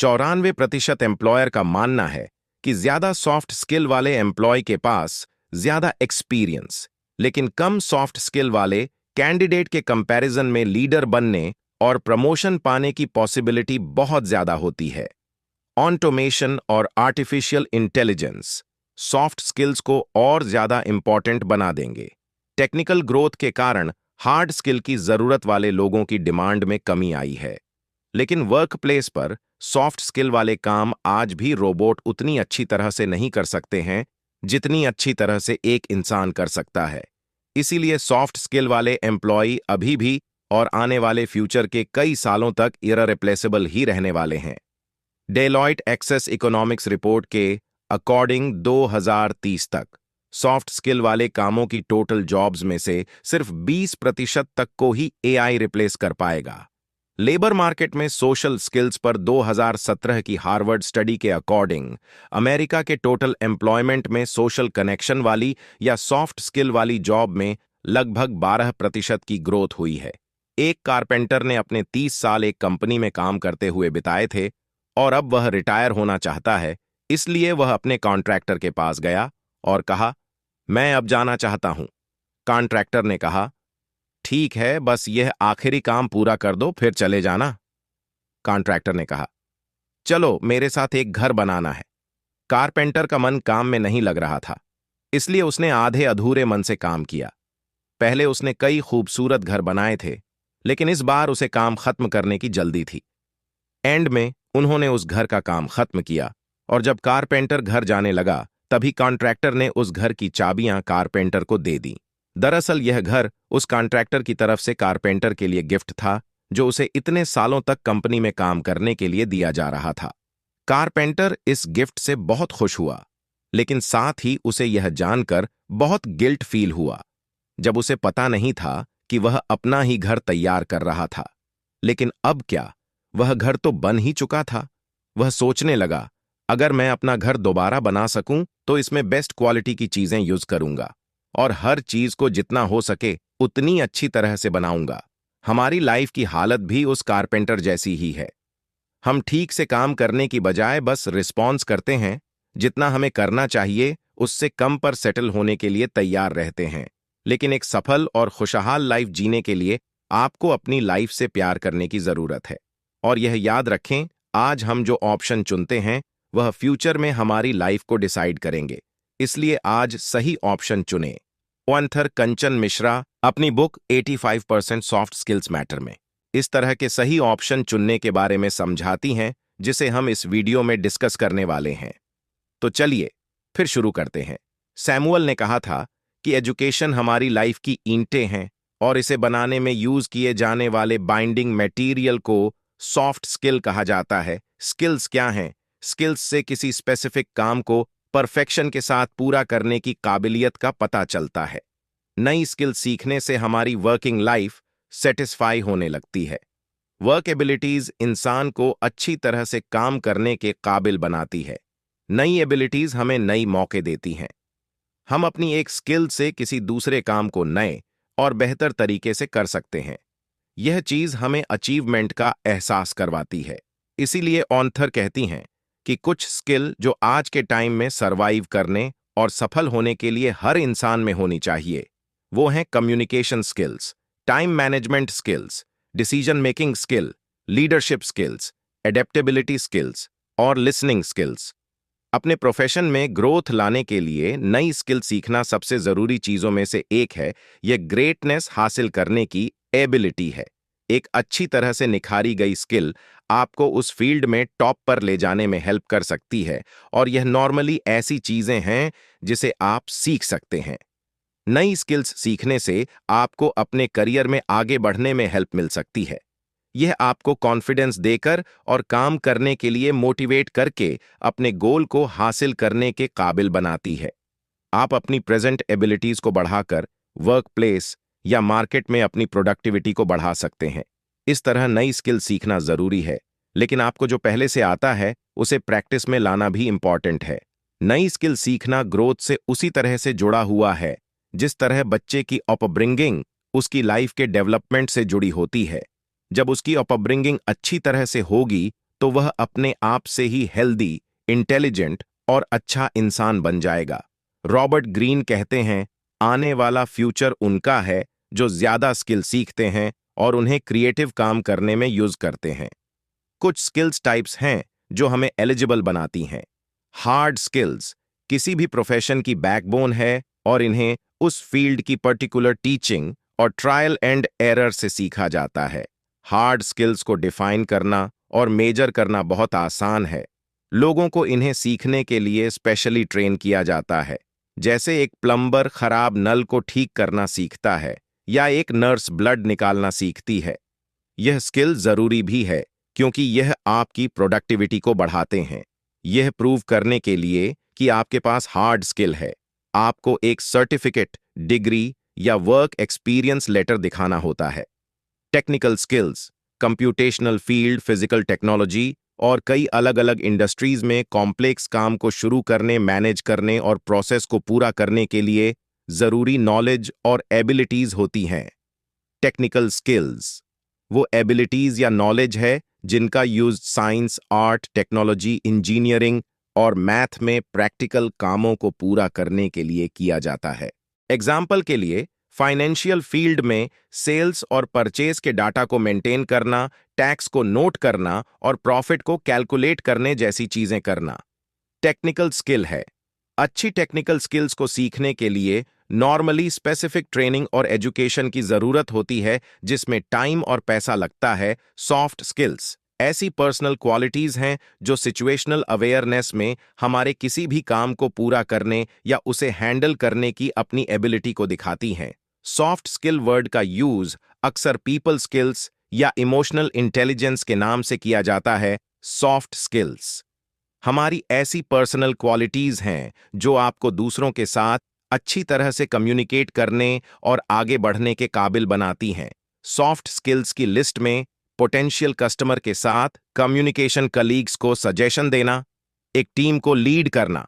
94% employer का मानना है कि ज्यादा सॉफ्ट स्किल वाले एम्प्लॉय के पास ज्यादा एक्सपीरियंस, लेकिन कम सॉफ्ट स्किल वाले कैंडिडेट के कंपैरिजन में लीडर बनने और प्रमोशन पाने की पॉसिबिलिटी बहुत ज्यादा होती है। ऑटोमेशन और आर्टिफिशियल इंटेलिजेंस सॉफ्ट स्किल्स को और ज्यादा इंपॉर्टेंट बना देंगे। टेक्निकल ग्रोथ के कारण हार्ड स्किल की जरूरत वाले लोगों की डिमांड में कमी आई है, लेकिन वर्क प्लेस पर सॉफ्ट स्किल वाले काम आज भी रोबोट उतनी अच्छी तरह से नहीं कर सकते हैं जितनी अच्छी तरह से एक इंसान कर सकता है। इसीलिए सॉफ्ट स्किल वाले एम्प्लॉय अभी भी और आने वाले फ्यूचर के कई सालों तक इररिप्लेसेबल ही रहने वाले हैं। डेलॉयट एक्सेस इकोनॉमिक्स रिपोर्ट के अकॉर्डिंग 2030 तक सॉफ्ट स्किल वाले कामों की टोटल जॉब्स में से सिर्फ 20% तक को ही एआई रिप्लेस कर पाएगा। लेबर मार्केट में सोशल स्किल्स पर 2017 की हार्वर्ड स्टडी के अकॉर्डिंग अमेरिका के टोटल एम्प्लॉयमेंट में सोशल कनेक्शन वाली या सॉफ्ट स्किल वाली जॉब में लगभग 12% की ग्रोथ हुई है। एक कारपेंटर ने अपने 30 साल एक कंपनी में काम करते हुए बिताए थे और अब वह रिटायर होना चाहता है, इसलिए वह अपने कॉन्ट्रैक्टर के पास गया और कहा, मैं अब जाना चाहता हूं। कॉन्ट्रैक्टर ने कहा, ठीक है, बस यह आखिरी काम पूरा कर दो, फिर चले जाना। कॉन्ट्रैक्टर ने कहा, चलो मेरे साथ एक घर बनाना है। कारपेंटर का मन काम में नहीं लग रहा था, इसलिए उसने आधे अधूरे मन से काम किया। पहले उसने कई खूबसूरत घर बनाए थे, लेकिन इस बार उसे काम खत्म करने की जल्दी थी। एंड में उन्होंने उस घर का काम खत्म किया और जब कारपेंटर घर जाने लगा तभी कॉन्ट्रैक्टर ने उस घर की चाबियां कारपेंटर को दे दी। दरअसल यह घर उस कॉन्ट्रैक्टर की तरफ से कारपेंटर के लिए गिफ्ट था, जो उसे इतने सालों तक कंपनी में काम करने के लिए दिया जा रहा था। कारपेंटर इस गिफ्ट से बहुत खुश हुआ, लेकिन साथ ही उसे यह जानकर बहुत गिल्ट फील हुआ, जब उसे पता नहीं था कि वह अपना ही घर तैयार कर रहा था। लेकिन अब क्या, वह घर तो बन ही चुका था। वह सोचने लगा, अगर मैं अपना घर दोबारा बना सकूं तो इसमें बेस्ट क्वालिटी की चीजें यूज करूंगा और हर चीज को जितना हो सके उतनी अच्छी तरह से बनाऊंगा। हमारी लाइफ की हालत भी उस कारपेंटर जैसी ही है। हम ठीक से काम करने की बजाय बस रिस्पॉन्स करते हैं, जितना हमें करना चाहिए उससे कम पर सेटल होने के लिए तैयार रहते हैं। लेकिन एक सफल और खुशहाल लाइफ जीने के लिए आपको अपनी लाइफ से प्यार करने की जरूरत है। और यह याद रखें, आज हम जो ऑप्शन चुनते हैं वह फ्यूचर में हमारी लाइफ को डिसाइड करेंगे, इसलिए आज सही ऑप्शन चुनें। ऑथर कंचन मिश्रा अपनी बुक 85% सॉफ्ट स्किल्स मैटर में इस तरह के सही ऑप्शन चुनने के बारे में समझाती हैं, जिसे हम इस वीडियो में डिस्कस करने वाले हैं। तो चलिए फिर शुरू करते हैं। सैमुअल ने कहा था कि एजुकेशन हमारी लाइफ की ईंटें हैं और इसे बनाने में यूज किए जाने वाले बाइंडिंग मटेरियल को सॉफ्ट स्किल कहा जाता है। स्किल्स क्या हैं? स्किल्स से किसी स्पेसिफिक काम को परफेक्शन के साथ पूरा करने की काबिलियत का पता चलता है। नई स्किल सीखने से हमारी वर्किंग लाइफ सेटिस्फाई होने लगती है। वर्क एबिलिटीज इंसान को अच्छी तरह से काम करने के काबिल बनाती है। नई एबिलिटीज हमें नई मौके देती हैं। हम अपनी एक स्किल से किसी दूसरे काम को नए और बेहतर तरीके से कर सकते हैं। यह चीज हमें अचीवमेंट का एहसास करवाती है। इसीलिए ऑथर कहती हैं कि कुछ स्किल जो आज के टाइम में सरवाइव करने और सफल होने के लिए हर इंसान में होनी चाहिए, वो हैं communication skills, time management skills, decision making skill, leadership skills, adaptability skills और लिसनिंग स्किल्स। अपने प्रोफेशन में ग्रोथ लाने के लिए नई स्किल सीखना सबसे जरूरी चीजों में से एक है। यह ग्रेटनेस हासिल करने की एबिलिटी है। एक अच्छी तरह से निखारी गई स्किल आपको उस फील्ड में टॉप पर ले जाने में हेल्प कर सकती है, और यह नॉर्मली ऐसी चीजें हैं जिसे आप सीख सकते हैं। नई स्किल्स सीखने से आपको अपने करियर में आगे बढ़ने में हेल्प मिल सकती है। यह आपको कॉन्फिडेंस देकर और काम करने के लिए मोटिवेट करके अपने गोल को हासिल करने के काबिल बनाती है। आप अपनी प्रेजेंट एबिलिटीज को बढ़ाकर वर्क प्लेस या मार्केट में अपनी प्रोडक्टिविटी को बढ़ा सकते हैं। इस तरह नई स्किल सीखना जरूरी है, लेकिन आपको जो पहले से आता है उसे प्रैक्टिस में लाना भी इंपॉर्टेंट है। नई स्किल सीखना ग्रोथ से उसी तरह से जुड़ा हुआ है जिस तरह बच्चे की अपब्रिंगिंग उसकी लाइफ के डेवलपमेंट से जुड़ी होती है। जब उसकी अपब्रिंगिंग अच्छी तरह से होगी तो वह अपने आप से ही हेल्दी, इंटेलिजेंट और अच्छा इंसान बन जाएगा। रॉबर्ट ग्रीन कहते हैं, आने वाला फ्यूचर उनका है जो ज्यादा स्किल सीखते हैं और उन्हें क्रिएटिव काम करने में यूज करते हैं। कुछ स्किल्स टाइप्स हैं जो हमें एलिजिबल बनाती हैं। हार्ड स्किल्स किसी भी प्रोफेशन की बैकबोन है और इन्हें उस फील्ड की पर्टिकुलर टीचिंग और ट्रायल एंड एरर से सीखा जाता है। हार्ड स्किल्स को डिफाइन करना और मेजर करना बहुत आसान है। लोगों को इन्हें सीखने के लिए स्पेशली ट्रेन किया जाता है, जैसे एक प्लम्बर खराब नल को ठीक करना सीखता है या एक नर्स ब्लड निकालना सीखती है। यह स्किल जरूरी भी है क्योंकि यह आपकी प्रोडक्टिविटी को बढ़ाते हैं। यह प्रूव करने के लिए कि आपके पास हार्ड स्किल है, आपको एक सर्टिफिकेट, डिग्री या वर्क एक्सपीरियंस लेटर दिखाना होता है। Technical skills computational field, physical technology और कई अलग अलग इंडस्ट्रीज में कॉम्प्लेक्स काम को शुरू करने, मैनेज करने और प्रोसेस को पूरा करने के लिए जरूरी नॉलेज और एबिलिटीज होती हैं। टेक्निकल स्किल्स वो एबिलिटीज या नॉलेज है जिनका use science, art, technology, engineering और मैथ में प्रैक्टिकल कामों को पूरा करने के लिए किया जाता है। एग्जाम्पल के लिए, फाइनेंशियल फील्ड में सेल्स और परचेज के डाटा को मेंटेन करना, टैक्स को नोट करना और प्रॉफिट को कैलकुलेट करने जैसी चीजें करना टेक्निकल स्किल है। अच्छी टेक्निकल स्किल्स को सीखने के लिए नॉर्मली स्पेसिफिक ट्रेनिंग और एजुकेशन की जरूरत होती है जिसमें टाइम और पैसा लगता है। सॉफ्ट स्किल्स ऐसी पर्सनल क्वालिटीज हैं जो सिचुएशनल अवेयरनेस में हमारे किसी भी काम को पूरा करने या उसे हैंडल करने की अपनी एबिलिटी को दिखाती हैं। सॉफ्ट स्किल वर्ड का यूज अक्सर पीपल स्किल्स या इमोशनल इंटेलिजेंस के नाम से किया जाता है। सॉफ्ट स्किल्स हमारी ऐसी पर्सनल क्वालिटीज हैं जो आपको दूसरों के साथ अच्छी तरह से कम्युनिकेट करने और आगे बढ़ने के काबिल बनाती हैं। सॉफ्ट स्किल्स की लिस्ट में पोटेंशियल कस्टमर के साथ कम्युनिकेशन, कलीग्स को सजेशन देना, एक टीम को लीड करना,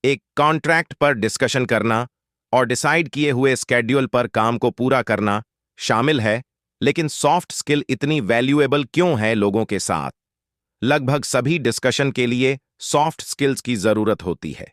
एक कॉन्ट्रैक्ट पर डिस्कशन करना और डिसाइड किए हुए स्केड्यूल पर काम को पूरा करना शामिल है। लेकिन सॉफ्ट स्किल इतनी वैल्यूएबल क्यों है लोगों के साथ? लगभग सभी डिस्कशन के लिए सॉफ्ट स्किल्स की जरूरत होती है।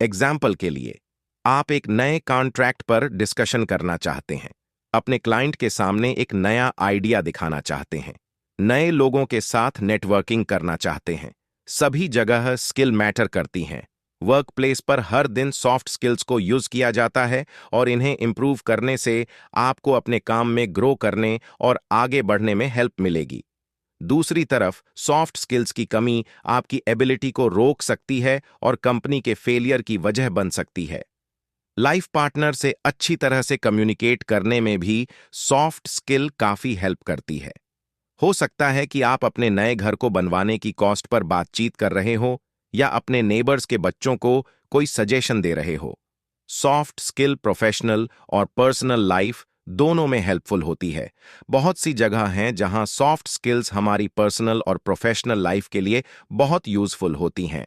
एग्जाम्पल के लिए, आप एक नए कॉन्ट्रैक्ट पर डिस्कशन करना चाहते हैं, अपने क्लाइंट के सामने एक नया आइडिया दिखाना चाहते हैं, नए लोगों के साथ नेटवर्किंग करना चाहते हैं। सभी जगह स्किल मैटर करती हैं। वर्क प्लेस पर हर दिन सॉफ्ट स्किल्स को यूज किया जाता है और इन्हें इंप्रूव करने से आपको अपने काम में ग्रो करने और आगे बढ़ने में हेल्प मिलेगी। दूसरी तरफ सॉफ्ट स्किल्स की कमी आपकी एबिलिटी को रोक सकती है और कंपनी के फेलियर की वजह बन सकती है। लाइफ पार्टनर से अच्छी तरह से कम्युनिकेट करने में भी सॉफ्ट स्किल काफी हेल्प करती है। हो सकता है कि आप अपने नए घर को बनवाने की कॉस्ट पर बातचीत कर रहे हो या अपने नेबर्स के बच्चों को कोई सजेशन दे रहे हो। सॉफ्ट स्किल प्रोफेशनल और पर्सनल लाइफ दोनों में हेल्पफुल होती है। बहुत सी जगह हैं जहां सॉफ्ट स्किल्स हमारी पर्सनल और प्रोफेशनल लाइफ के लिए बहुत यूजफुल होती हैं।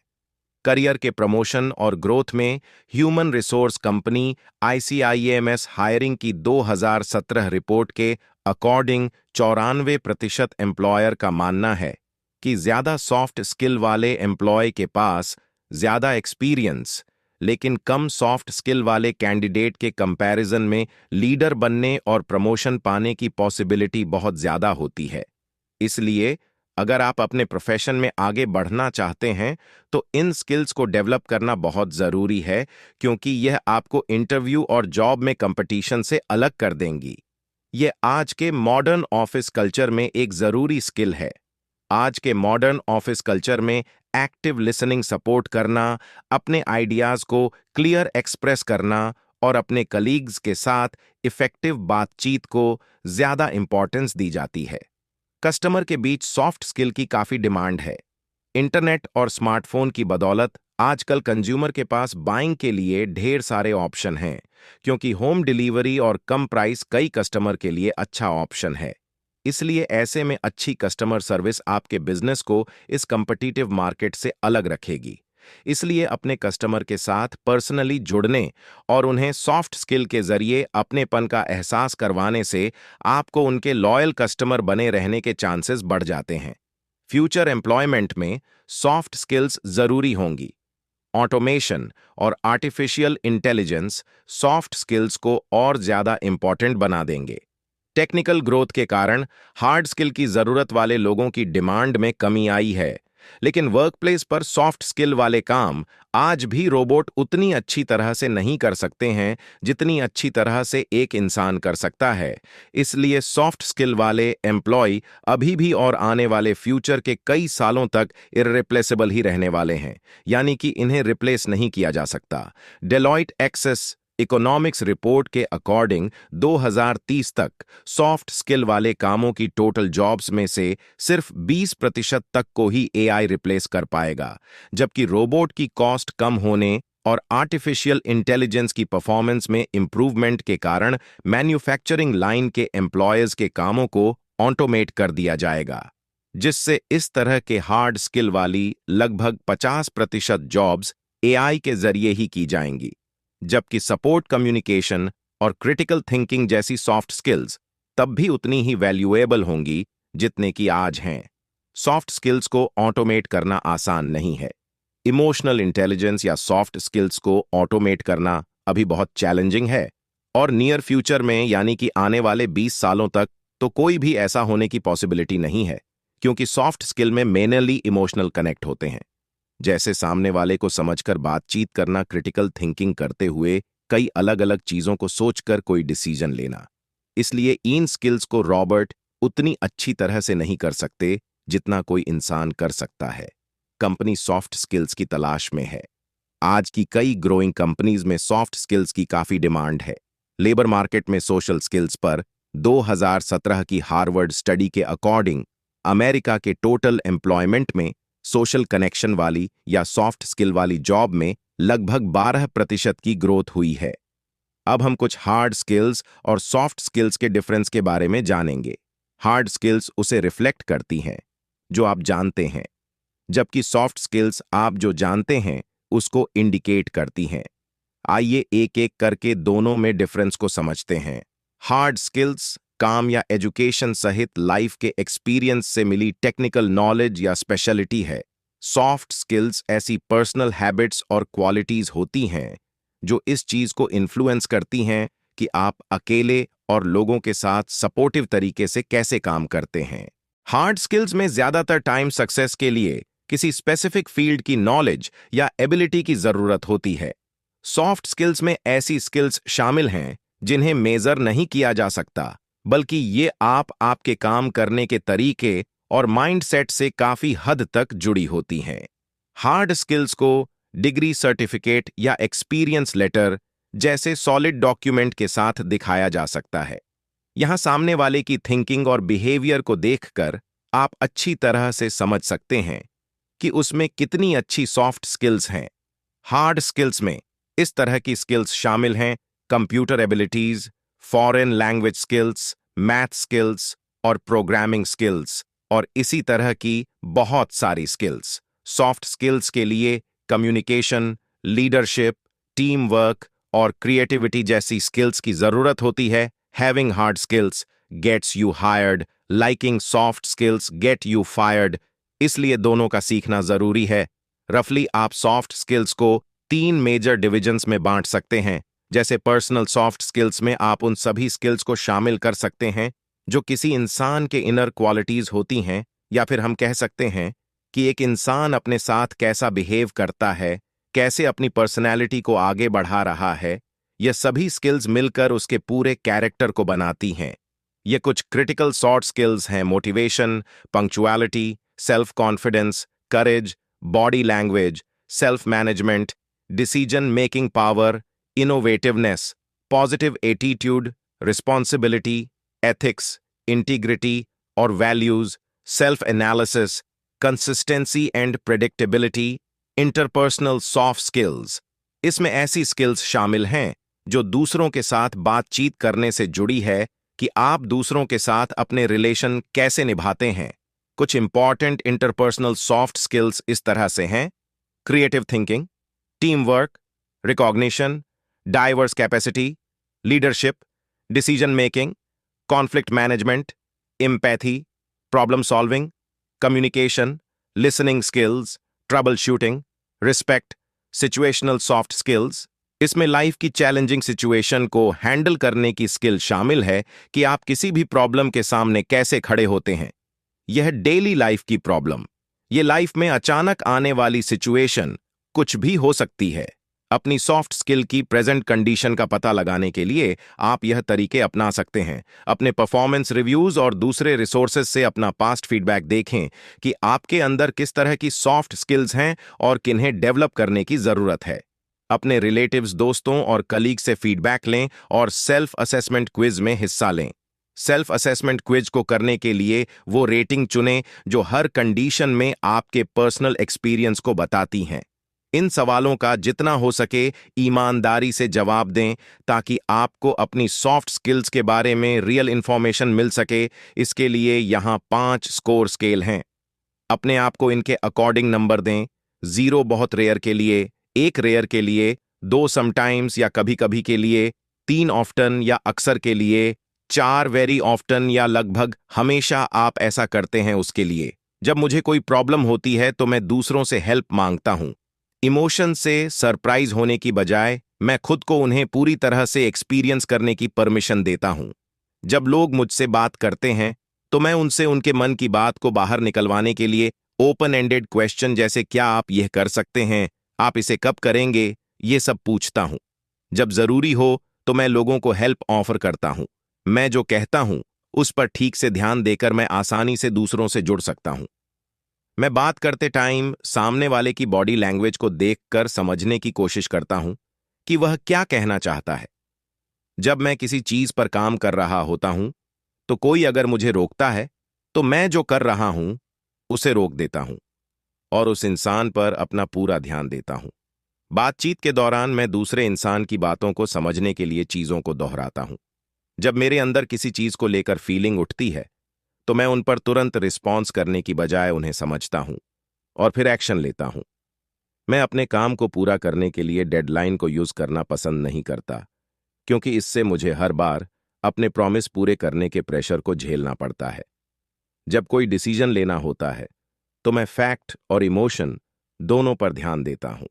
करियर के प्रमोशन और ग्रोथ में human resource company ICIMS hiring की 2017 रिपोर्ट के अकॉर्डिंग 94% एम्प्लॉयर का मानना है कि ज्यादा सॉफ्ट स्किल वाले एम्प्लॉय के पास ज्यादा एक्सपीरियंस लेकिन कम सॉफ्ट स्किल वाले कैंडिडेट के कंपैरिजन में लीडर बनने और प्रमोशन पाने की पॉसिबिलिटी बहुत ज्यादा होती है। इसलिए अगर आप अपने प्रोफेशन में आगे बढ़ना चाहते हैं तो इन स्किल्स को डेवलप करना बहुत जरूरी है, क्योंकि यह आपको इंटरव्यू और जॉब में कंपटीशन से अलग कर देंगी। यह आज के मॉडर्न ऑफिस कल्चर में एक जरूरी स्किल है। आज के मॉडर्न ऑफिस कल्चर में एक्टिव लिसनिंग सपोर्ट करना, अपने आइडियाज को क्लियर एक्सप्रेस करना और अपने कलीग्स के साथ इफेक्टिव बातचीत को ज्यादा इंपॉर्टेंस दी जाती है। कस्टमर के बीच सॉफ्ट स्किल की काफी डिमांड है। इंटरनेट और स्मार्टफोन की बदौलत आजकल कंज्यूमर के पास बाइंग के लिए ढेर सारे ऑप्शन हैं, क्योंकि होम डिलीवरी और कम प्राइस कई कस्टमर के लिए अच्छा ऑप्शन है। इसलिए ऐसे में अच्छी कस्टमर सर्विस आपके बिजनेस को इस कॉम्पिटिटिव मार्केट से अलग रखेगी। इसलिए अपने कस्टमर के साथ पर्सनली जुड़ने और उन्हें सॉफ्ट स्किल के जरिए अपनेपन का एहसास करवाने से आपको उनके लॉयल कस्टमर बने रहने के चांसेस बढ़ जाते हैं। फ्यूचर एम्प्लॉयमेंट में सॉफ्ट स्किल्स जरूरी होंगी। ऑटोमेशन और आर्टिफिशियल इंटेलिजेंस सॉफ्ट स्किल्स को और ज्यादा इंपॉर्टेंट बना देंगे। टेक्निकल ग्रोथ के कारण हार्ड स्किल की जरूरत वाले लोगों की डिमांड में कमी आई है, लेकिन वर्कप्लेस पर सॉफ्ट स्किल वाले काम आज भी रोबोट उतनी अच्छी तरह से नहीं कर सकते हैं जितनी अच्छी तरह से एक इंसान कर सकता है। इसलिए सॉफ्ट स्किल वाले एम्प्लॉय अभी भी और आने वाले फ्यूचर के कई सालों तक इररिप्लेसेबल ही रहने वाले हैं, यानी कि इन्हें रिप्लेस नहीं किया जा सकता। डेलॉयट एक्सेस इकोनॉमिक्स रिपोर्ट के अकॉर्डिंग 2030 तक सॉफ्ट स्किल वाले कामों की टोटल जॉब्स में से सिर्फ 20% तक को ही एआई रिप्लेस कर पाएगा, जबकि रोबोट की कॉस्ट कम होने और आर्टिफिशियल इंटेलिजेंस की परफॉर्मेंस में इंप्रूवमेंट के कारण मैन्युफैक्चरिंग लाइन के एम्प्लॉयर्स के कामों को ऑटोमेट कर दिया जाएगा, जिससे इस तरह के हार्ड स्किल वाली लगभग 50% जॉब्स एआई के जरिए ही की जाएंगी, जबकि सपोर्ट कम्युनिकेशन और क्रिटिकल थिंकिंग जैसी सॉफ्ट स्किल्स तब भी उतनी ही वैल्यूएबल होंगी जितने कि आज हैं। सॉफ्ट स्किल्स को ऑटोमेट करना आसान नहीं है। इमोशनल इंटेलिजेंस या सॉफ्ट स्किल्स को ऑटोमेट करना अभी बहुत चैलेंजिंग है, और नियर फ्यूचर में यानी कि आने वाले 20 सालों तक तो कोई भी ऐसा होने की पॉसिबिलिटी नहीं है, क्योंकि सॉफ्ट स्किल में मेनली इमोशनल कनेक्ट होते हैं, जैसे सामने वाले को समझकर बातचीत करना, क्रिटिकल थिंकिंग करते हुए कई अलग अलग चीजों को सोचकर कोई डिसीजन लेना। इसलिए इन स्किल्स को रॉबर्ट उतनी अच्छी तरह से नहीं कर सकते जितना कोई इंसान कर सकता है। कंपनी सॉफ्ट स्किल्स की तलाश में है। आज की कई ग्रोइंग कंपनीज में सॉफ्ट स्किल्स की काफी डिमांड है। लेबर मार्केट में सोशल स्किल्स पर 2017 की हार्वर्ड स्टडी के अकॉर्डिंग अमेरिका के टोटल एम्प्लॉयमेंट में सोशल कनेक्शन वाली या सॉफ्ट स्किल वाली जॉब में लगभग 12% की ग्रोथ हुई है। अब हम कुछ हार्ड स्किल्स और सॉफ्ट स्किल्स के डिफरेंस के बारे में जानेंगे। हार्ड स्किल्स उसे रिफ्लेक्ट करती हैं जो आप जानते हैं, जबकि सॉफ्ट स्किल्स आप जो जानते हैं उसको इंडिकेट करती हैं। आइए एक एक करके दोनों में डिफरेंस को समझते हैं। हार्ड स्किल्स काम या एजुकेशन सहित लाइफ के एक्सपीरियंस से मिली टेक्निकल नॉलेज या स्पेशलिटी है। सॉफ्ट स्किल्स ऐसी पर्सनल हैबिट्स और क्वालिटीज होती हैं जो इस चीज को इन्फ्लुएंस करती हैं कि आप अकेले और लोगों के साथ सपोर्टिव तरीके से कैसे काम करते हैं। हार्ड स्किल्स में ज्यादातर टाइम सक्सेस के लिए किसी स्पेसिफिक फील्ड की नॉलेज या एबिलिटी की जरूरत होती है। सॉफ्ट स्किल्स में ऐसी स्किल्स शामिल हैं जिन्हें मेजर नहीं किया जा सकता, बल्कि ये आपके काम करने के तरीके और माइंडसेट से काफी हद तक जुड़ी होती हैं। हार्ड स्किल्स को डिग्री, सर्टिफिकेट या एक्सपीरियंस लेटर जैसे सॉलिड डॉक्यूमेंट के साथ दिखाया जा सकता है। यहां सामने वाले की थिंकिंग और बिहेवियर को देखकर आप अच्छी तरह से समझ सकते हैं कि उसमें कितनी अच्छी सॉफ्ट स्किल्स हैं। हार्ड स्किल्स में इस तरह की स्किल्स शामिल हैं computer abilities, foreign language skills, math skills और प्रोग्रामिंग स्किल्स, और इसी तरह की बहुत सारी स्किल्स। सॉफ्ट स्किल्स के लिए कम्युनिकेशन, लीडरशिप, टीम वर्क और क्रिएटिविटी जैसी स्किल्स की जरूरत होती है। Having hard skills gets you hired, lacking soft skills get you fired, इसलिए दोनों का सीखना जरूरी है। रफली आप सॉफ्ट स्किल्स को 3 मेजर डिविजन्स में बांट सकते हैं। जैसे पर्सनल सॉफ्ट स्किल्स में आप उन सभी स्किल्स को शामिल कर सकते हैं जो किसी इंसान के इनर क्वालिटीज होती हैं, या फिर हम कह सकते हैं कि एक इंसान अपने साथ कैसा बिहेव करता है, कैसे अपनी पर्सनैलिटी को आगे बढ़ा रहा है। ये सभी स्किल्स मिलकर उसके पूरे कैरेक्टर को बनाती हैं। ये कुछ क्रिटिकल सॉफ्ट स्किल्स हैं: motivation, punctuality, self confidence, courage, body language, self management, decision making power, innovativeness, positive attitude, responsibility, ethics, integrity और values, self analysis, consistency and predictability, interpersonal soft skills. इसमें ऐसी skills शामिल हैं जो दूसरों के साथ बातचीत करने से जुड़ी है कि आप दूसरों के साथ अपने रिलेशन कैसे निभाते हैं। कुछ इंपॉर्टेंट इंटरपर्सनल सॉफ्ट स्किल्स इस तरह से हैं: creative thinking, team work, recognition, diverse capacity, leadership, decision making, conflict management, empathy, problem solving, communication, listening skills, trouble shooting, respect, situational soft skills. इसमें लाइफ की चैलेंजिंग सिचुएशन को handle करने की skill शामिल है कि आप किसी भी प्रॉब्लम के सामने कैसे खड़े होते हैं। यह डेली लाइफ की प्रॉब्लम, ये लाइफ में अचानक आने वाली सिचुएशन कुछ भी हो सकती है। अपनी सॉफ्ट स्किल की प्रेजेंट कंडीशन का पता लगाने के लिए आप यह तरीके अपना सकते हैं। अपने परफॉर्मेंस रिव्यूज और दूसरे रिसोर्सेज से अपना पास्ट फीडबैक देखें कि आपके अंदर किस तरह की सॉफ्ट स्किल्स हैं और किन्हें डेवलप करने की जरूरत है। अपने रिलेटिव्स, दोस्तों और कलीग से फीडबैक लें और सेल्फ असेसमेंट क्विज में हिस्सा लें। सेल्फ असेसमेंट क्विज को करने के लिए वो रेटिंग चुनें जो हर कंडीशन में आपके पर्सनल एक्सपीरियंस को बताती हैं। इन सवालों का जितना हो सके ईमानदारी से जवाब दें ताकि आपको अपनी सॉफ्ट स्किल्स के बारे में रियल इंफॉर्मेशन मिल सके। इसके लिए यहाँ 5 स्कोर स्केल हैं। अपने आप को इनके अकॉर्डिंग नंबर दें। 0 बहुत रेयर के लिए, 1 रेयर के लिए, 2 समटाइम्स या कभी कभी के लिए, 3 ऑफ्टन या अक्सर के लिए, 4 वेरी ऑफ्टन या लगभग हमेशा आप ऐसा करते हैं उसके लिए। जब मुझे कोई प्रॉब्लम होती है तो मैं दूसरों से हेल्प मांगता हूं। इमोशन से सरप्राइज होने की बजाय मैं खुद को उन्हें पूरी तरह से एक्सपीरियंस करने की परमिशन देता हूं। जब लोग मुझसे बात करते हैं तो मैं उनसे उनके मन की बात को बाहर निकलवाने के लिए ओपन एंडेड क्वेश्चन जैसे क्या आप यह कर सकते हैं, आप इसे कब करेंगे, ये सब पूछता हूं। जब जरूरी हो तो मैं लोगों को हेल्प ऑफर करता हूं। मैं जो कहता हूं उस पर ठीक से ध्यान देकर मैं आसानी से दूसरों से जुड़ सकता हूं। मैं बात करते टाइम सामने वाले की बॉडी लैंग्वेज को देखकर समझने की कोशिश करता हूं कि वह क्या कहना चाहता है। जब मैं किसी चीज पर काम कर रहा होता हूं तो कोई अगर मुझे रोकता है तो मैं जो कर रहा हूं उसे रोक देता हूं और उस इंसान पर अपना पूरा ध्यान देता हूं। बातचीत के दौरान मैं दूसरे इंसान की बातों को समझने के लिए चीजों को दोहराता हूं। जब मेरे अंदर किसी चीज को लेकर फीलिंग उठती है तो मैं उन पर तुरंत रिस्पॉन्स करने की बजाय उन्हें समझता हूं और फिर एक्शन लेता हूं। मैं अपने काम को पूरा करने के लिए डेडलाइन को यूज करना पसंद नहीं करता क्योंकि इससे मुझे हर बार अपने प्रॉमिस पूरे करने के प्रेशर को झेलना पड़ता है। जब कोई डिसीजन लेना होता है तो मैं फैक्ट और इमोशन दोनों पर ध्यान देता हूं,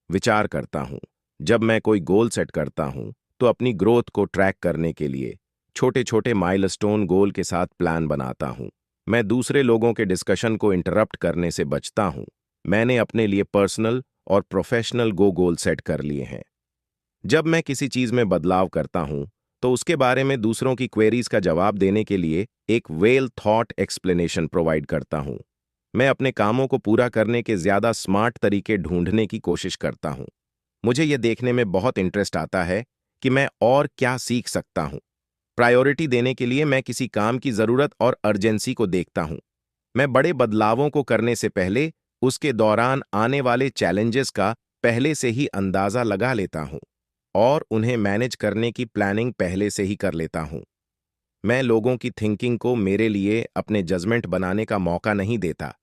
विचार करता हूं। जब मैं कोई गोल सेट करता हूं तो अपनी ग्रोथ को ट्रैक करने के लिए छोटे छोटे माइलस्टोन गोल के साथ प्लान बनाता हूं। मैं दूसरे लोगों के डिस्कशन को इंटरप्ट करने से बचता हूं। मैंने अपने लिए पर्सनल और प्रोफेशनल गोल सेट कर लिए हैं। जब मैं किसी चीज में बदलाव करता हूं तो उसके बारे में दूसरों की क्वेरीज का जवाब देने के लिए एक वेल थॉट एक्सप्लेनेशन प्रोवाइड करता हूं। मैं अपने कामों को पूरा करने के ज्यादा स्मार्ट तरीके ढूंढने की कोशिश करता हूं। मुझे यह देखने में बहुत इंटरेस्ट आता है कि मैं और क्या सीख सकता हूं। प्रायोरिटी देने के लिए मैं किसी काम की जरूरत और अर्जेंसी को देखता हूं। मैं बड़े बदलावों को करने से पहले उसके दौरान आने वाले चैलेंजेस का पहले से ही अंदाजा लगा लेता हूं और उन्हें मैनेज करने की प्लानिंग पहले से ही कर लेता हूं। मैं लोगों की थिंकिंग को मेरे लिए अपने जजमेंट बनाने का मौका नहीं देता।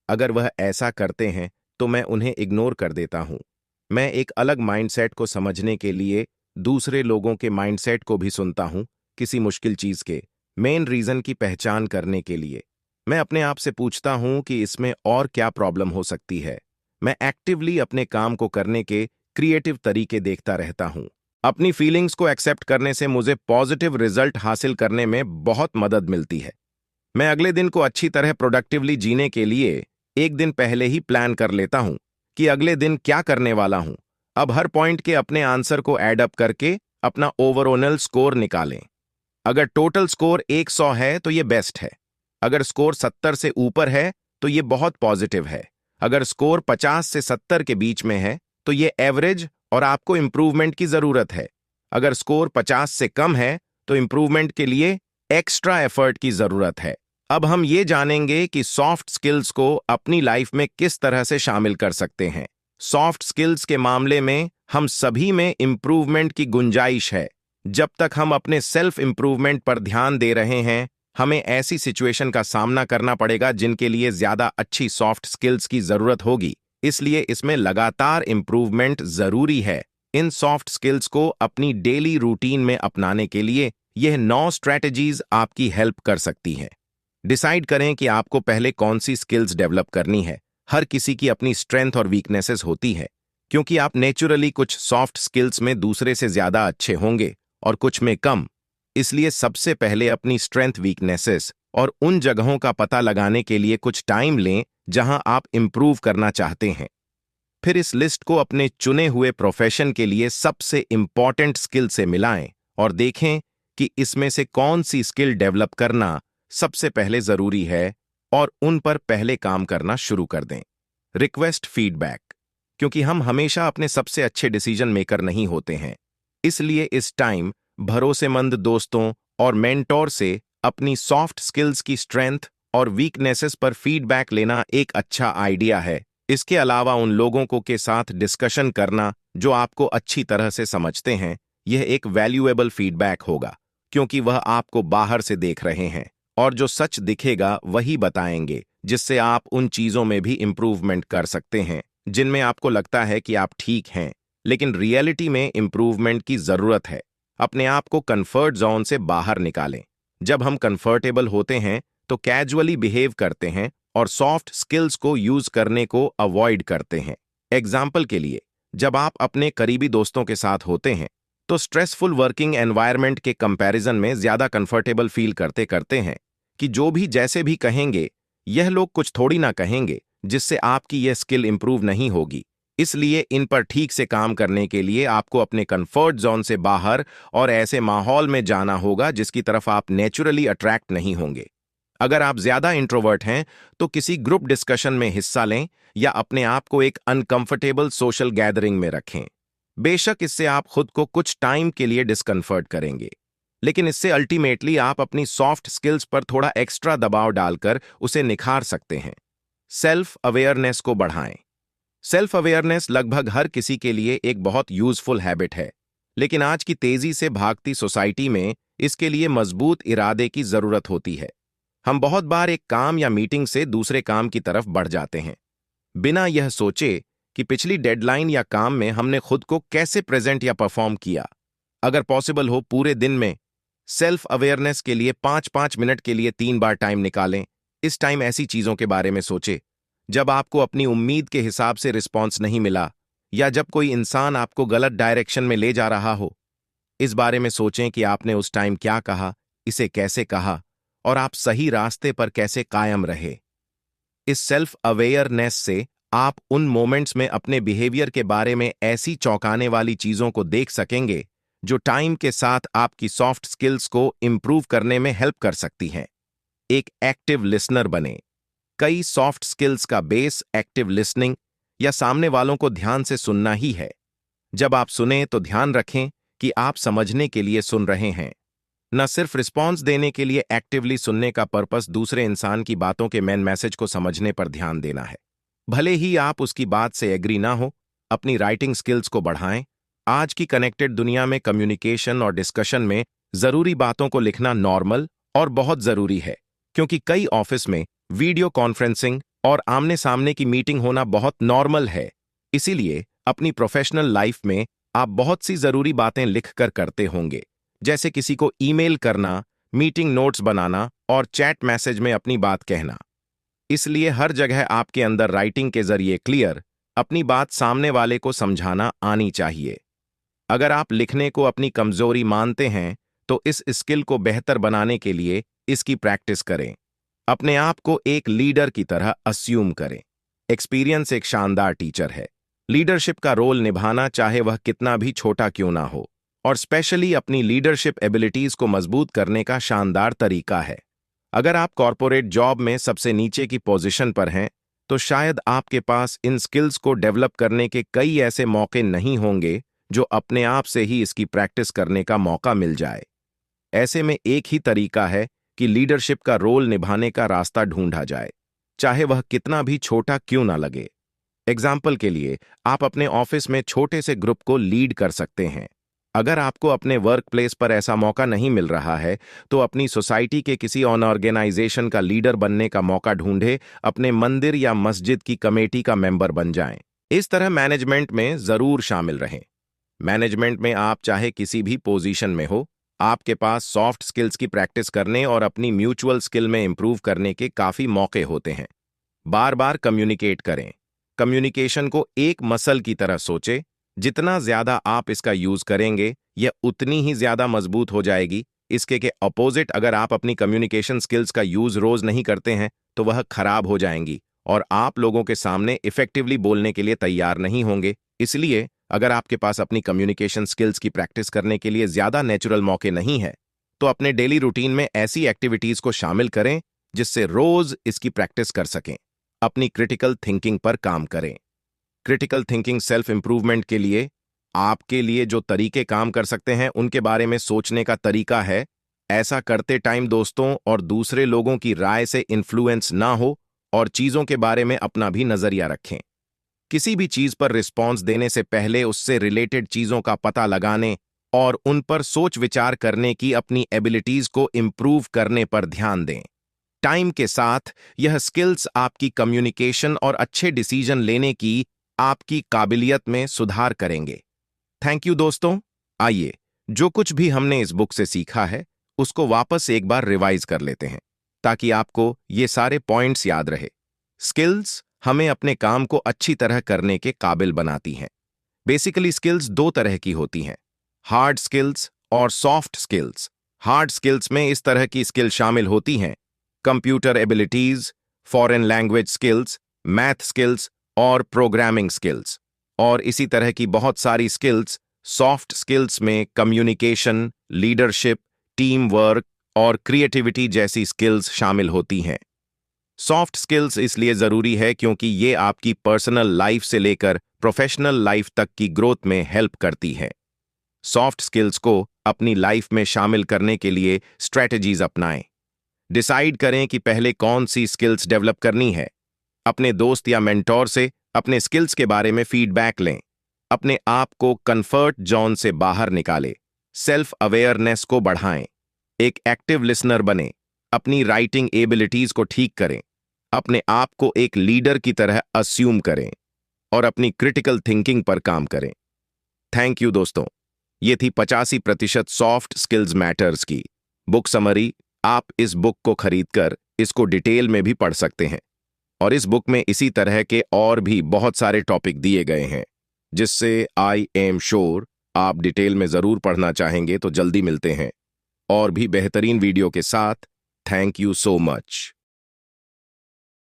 अगर वह ऐसा करते हैं तो मैं उन्हें इग्नोर कर देता हूं। मैं एक अलग माइंडसेट को समझने के लिए दूसरे लोगों के माइंडसेट को भी सुनता हूं। किसी मुश्किल चीज के मेन रीजन की पहचान करने के लिए मैं अपने आप से पूछता हूं कि इसमें और क्या प्रॉब्लम हो सकती है। मैं एक्टिवली अपने काम को करने के क्रिएटिव तरीके देखता रहता हूं। अपनी फीलिंग्स को एक्सेप्ट करने से मुझे पॉजिटिव रिजल्ट हासिल करने में बहुत मदद मिलती है। मैं अगले दिन को अच्छी तरह प्रोडक्टिवली जीने के लिए एक दिन पहले ही प्लान कर लेता हूं कि अगले दिन क्या करने वाला हूं। अब हर पॉइंट के अपने आंसर को ऐड अप करके अपना ओवरऑल स्कोर निकालें। अगर टोटल स्कोर 100 है तो ये बेस्ट है। अगर स्कोर 70 से ऊपर है तो ये बहुत पॉजिटिव है। अगर स्कोर 50 से 70 के बीच में है तो ये एवरेज और आपको इंप्रूवमेंट की जरूरत है। अगर स्कोर 50 से कम है तो इंप्रूवमेंट के लिए एक्स्ट्रा एफर्ट की जरूरत है। अब हम ये जानेंगे कि सॉफ्ट स्किल्स को अपनी लाइफ में किस तरह से शामिल कर सकते हैं। सॉफ्ट स्किल्स के मामले में हम सभी में इंप्रूवमेंट की गुंजाइश है। जब तक हम अपने सेल्फ इंप्रूवमेंट पर ध्यान दे रहे हैं, हमें ऐसी सिचुएशन का सामना करना पड़ेगा जिनके लिए ज्यादा अच्छी सॉफ्ट स्किल्स की जरूरत होगी। इसलिए इसमें लगातार इंप्रूवमेंट जरूरी है। इन सॉफ्ट स्किल्स को अपनी डेली रूटीन में अपनाने के लिए यह 9 स्ट्रैटेजीज आपकी हेल्प कर सकती हैं। डिसाइड करें कि आपको पहले कौन सी स्किल्स डेवलप करनी है। हर किसी की अपनी स्ट्रेंथ और वीकनेसेस होती है, क्योंकि आप नेचुरली कुछ सॉफ्ट स्किल्स में दूसरे से ज्यादा अच्छे होंगे और कुछ में कम। इसलिए सबसे पहले अपनी स्ट्रेंथ, वीकनेसेस और उन जगहों का पता लगाने के लिए कुछ टाइम लें जहां आप इंप्रूव करना चाहते हैं। फिर इस लिस्ट को अपने चुने हुए प्रोफेशन के लिए सबसे इंपॉर्टेंट स्किल से मिलाएं और देखें कि इसमें से कौन सी स्किल डेवलप करना सबसे पहले जरूरी है और उन पर पहले काम करना शुरू कर दें। रिक्वेस्ट फीडबैक, क्योंकि हम हमेशा अपने सबसे अच्छे डिसीजन मेकर नहीं होते हैं। इसलिए इस टाइम भरोसेमंद दोस्तों और मेंटोर से अपनी सॉफ्ट स्किल्स की स्ट्रेंथ और वीकनेसेस पर फीडबैक लेना एक अच्छा आइडिया है। इसके अलावा उन लोगों को के साथ डिस्कशन करना जो आपको अच्छी तरह से समझते हैं, यह एक वैल्यूएबल फीडबैक होगा, क्योंकि वह आपको बाहर से देख रहे हैं और जो सच दिखेगा वही बताएंगे, जिससे आप उन चीजों में भी इंप्रूवमेंट कर सकते हैं जिनमें आपको लगता है कि आप ठीक हैं, लेकिन रियलिटी में इंप्रूवमेंट की जरूरत है। अपने आप को कंफर्ट जोन से बाहर निकालें। जब हम कंफर्टेबल होते हैं तो कैजुअली बिहेव करते हैं और सॉफ्ट स्किल्स को यूज करने को अवॉइड करते हैं। एग्जाम्पल के लिए, जब आप अपने करीबी दोस्तों के साथ होते हैं तो स्ट्रेसफुल वर्किंग एनवायरनमेंट के कंपैरिजन में ज्यादा कंफर्टेबल फील करते करते हैं कि जो भी जैसे भी कहेंगे, यह लोग कुछ थोड़ी ना कहेंगे, जिससे आपकी यह स्किल इंप्रूव नहीं होगी। इसलिए इन पर ठीक से काम करने के लिए आपको अपने कंफर्ट जोन से बाहर और ऐसे माहौल में जाना होगा जिसकी तरफ आप नेचुरली अट्रैक्ट नहीं होंगे। अगर आप ज्यादा इंट्रोवर्ट हैं तो किसी ग्रुप डिस्कशन में हिस्सा लें या अपने आप को एक अनकंफर्टेबल सोशल गैदरिंग में रखें। बेशक इससे आप खुद को कुछ टाइम के लिए डिस्कंफर्ट करेंगे, लेकिन इससे अल्टीमेटली आप अपनी सॉफ्ट स्किल्स पर थोड़ा एक्स्ट्रा दबाव डालकर उसे निखार सकते हैं। सेल्फ अवेयरनेस को बढ़ाएं। सेल्फ अवेयरनेस लगभग हर किसी के लिए एक बहुत यूजफुल हैबिट है, लेकिन आज की तेजी से भागती सोसाइटी में इसके लिए मजबूत इरादे की जरूरत होती है। हम बहुत बार एक काम या मीटिंग से दूसरे काम की तरफ बढ़ जाते हैं, बिना यह सोचे कि पिछली डेडलाइन या काम में हमने खुद को कैसे प्रेजेंट या परफॉर्म किया। अगर पॉसिबल हो, पूरे दिन में सेल्फ अवेयरनेस के लिए 5-5 मिनट के लिए 3 बार टाइम निकालें। इस टाइम ऐसी चीजों के बारे में सोचें जब आपको अपनी उम्मीद के हिसाब से रिस्पॉन्स नहीं मिला, या जब कोई इंसान आपको गलत डायरेक्शन में ले जा रहा हो। इस बारे में सोचें कि आपने उस टाइम क्या कहा, इसे कैसे कहा और आप सही रास्ते पर कैसे कायम रहे। इस सेल्फ अवेयरनेस से आप उन मोमेंट्स में अपने बिहेवियर के बारे में ऐसी चौंकाने वाली चीजों को देख सकेंगे जो टाइम के साथ आपकी सॉफ्ट स्किल्स को इंप्रूव करने में हेल्प कर सकती हैं। एक एक्टिव लिसनर बने। कई सॉफ्ट स्किल्स का बेस एक्टिव लिसनिंग या सामने वालों को ध्यान से सुनना ही है। जब आप सुने तो ध्यान रखें कि आप समझने के लिए सुन रहे हैं, न सिर्फ रिस्पॉन्स देने के लिए। एक्टिवली सुनने का पर्पस दूसरे इंसान की बातों के मेन मैसेज को समझने पर ध्यान देना है, भले ही आप उसकी बात से एग्री ना हो। अपनी राइटिंग स्किल्स को बढ़ाएं। आज की कनेक्टेड दुनिया में कम्युनिकेशन और डिस्कशन में जरूरी बातों को लिखना नॉर्मल और बहुत जरूरी है, क्योंकि कई ऑफिस में वीडियो कॉन्फ्रेंसिंग और आमने सामने की मीटिंग होना बहुत नॉर्मल है। इसीलिए अपनी प्रोफेशनल लाइफ में आप बहुत सी जरूरी बातें लिखकर करते होंगे, जैसे किसी को ईमेल करना, मीटिंग नोट्स बनाना और चैट मैसेज में अपनी बात कहना। इसलिए हर जगह आपके अंदर राइटिंग के जरिए क्लियर अपनी बात सामने वाले को समझाना आनी चाहिए। अगर आप लिखने को अपनी कमजोरी मानते हैं तो इस स्किल को बेहतर बनाने के लिए इसकी प्रैक्टिस करें। अपने आप को एक लीडर की तरह अस्यूम करें। एक्सपीरियंस एक शानदार टीचर है। लीडरशिप का रोल निभाना, चाहे वह कितना भी छोटा क्यों ना हो, और स्पेशली अपनी लीडरशिप एबिलिटीज को मजबूत करने का शानदार तरीका है। अगर आप कॉरपोरेट जॉब में सबसे नीचे की पोजीशन पर हैं, तो शायद आपके पास इन स्किल्स को डेवलप करने के कई ऐसे मौके नहीं होंगे जो अपने आप से ही इसकी प्रैक्टिस करने का मौका मिल जाए। ऐसे में एक ही तरीका है कि लीडरशिप का रोल निभाने का रास्ता ढूंढा जाए, चाहे वह कितना भी छोटा क्यों ना लगे। एग्जाम्पल के लिए, आप अपने ऑफिस में छोटे से ग्रुप को लीड कर सकते हैं। अगर आपको अपने वर्क प्लेस पर ऐसा मौका नहीं मिल रहा है, तो अपनी सोसाइटी के किसी ऑर्गेनाइजेशन का लीडर बनने का मौका ढूंढे। अपने मंदिर या मस्जिद की कमेटी का मेंबर बन जाएं। इस तरह मैनेजमेंट में जरूर शामिल रहें। मैनेजमेंट में आप चाहे किसी भी पोजीशन में हो, आपके पास सॉफ्ट स्किल्स की प्रैक्टिस करने और अपनी म्यूचुअल स्किल में इंप्रूव करने के काफी मौके होते हैं। बार बार कम्युनिकेट करें। कम्युनिकेशन को एक मसल की तरह सोचे। जितना ज्यादा आप इसका यूज करेंगे, यह उतनी ही ज्यादा मजबूत हो जाएगी। इसके के अपोजिट, अगर आप अपनी कम्युनिकेशन स्किल्स का यूज रोज नहीं करते हैं, तो वह खराब हो जाएंगी और आप लोगों के सामने इफेक्टिवली बोलने के लिए तैयार नहीं होंगे। इसलिए अगर आपके पास अपनी कम्युनिकेशन स्किल्स की प्रैक्टिस करने के लिए ज्यादा नेचुरल मौके नहीं है, तो अपने डेली रूटीन में ऐसी एक्टिविटीज को शामिल करें जिससे रोज इसकी प्रैक्टिस कर सकें। अपनी क्रिटिकल थिंकिंग पर काम करें। क्रिटिकल थिंकिंग सेल्फ इंप्रूवमेंट के लिए आपके लिए जो तरीके काम कर सकते हैं, उनके बारे में सोचने का तरीका है। ऐसा करते टाइम दोस्तों और दूसरे लोगों की राय से इन्फ्लुएंस ना हो और चीजों के बारे में अपना भी नजरिया रखें। किसी भी चीज पर रिस्पॉन्स देने से पहले उससे रिलेटेड चीजों का पता लगाने और उन पर सोच विचार करने की अपनी एबिलिटीज को इंप्रूव करने पर ध्यान दें। टाइम के साथ यह स्किल्स आपकी कम्युनिकेशन और अच्छे डिसीजन लेने की आपकी काबिलियत में सुधार करेंगे। थैंक यू दोस्तों। आइए, जो कुछ भी हमने इस बुक से सीखा है उसको वापस एक बार रिवाइज कर लेते हैं, ताकि आपको ये सारे पॉइंट्स याद रहे। स्किल्स हमें अपने काम को अच्छी तरह करने के काबिल बनाती हैं। बेसिकली स्किल्स दो तरह की होती हैं, हार्ड स्किल्स और सॉफ्ट स्किल्स। हार्ड स्किल्स में इस तरह की स्किल शामिल होती हैं: computer abilities, foreign language skills, math skills और प्रोग्रामिंग स्किल्स। और इसी तरह की बहुत सारी स्किल्स सॉफ्ट स्किल्स में कम्युनिकेशन, लीडरशिप, टीम वर्क और क्रिएटिविटी जैसी स्किल्स शामिल होती हैं। सॉफ्ट स्किल्स इसलिए जरूरी है क्योंकि ये आपकी पर्सनल लाइफ से लेकर प्रोफेशनल लाइफ तक की ग्रोथ में हेल्प करती है। सॉफ्ट स्किल्स को अपनी लाइफ में शामिल करने के लिए स्ट्रेटजीज अपनाएं। डिसाइड करें कि पहले कौन सी स्किल्स डेवलप करनी है। अपने दोस्त या मेंटोर से अपने स्किल्स के बारे में फीडबैक लें। अपने आप को कंफर्ट जोन से बाहर निकालें। सेल्फ अवेयरनेस को बढ़ाएं। एक एक्टिव लिसनर बने। अपनी राइटिंग एबिलिटीज को ठीक करें। अपने आप को एक लीडर की तरह अस्यूम करें और अपनी क्रिटिकल थिंकिंग पर काम करें। थैंक यू दोस्तों। ये थी 85% सॉफ्ट स्किल्स मैटर्स की बुक समरी। आप इस बुक को खरीदकर इसको डिटेल में भी पढ़ सकते हैं और इस बुक में इसी तरह के और भी बहुत सारे टॉपिक दिए गए हैं, जिससे आई एम श्योर आप डिटेल में जरूर पढ़ना चाहेंगे। तो जल्दी मिलते हैं और भी बेहतरीन वीडियो के साथ। Thank you so much.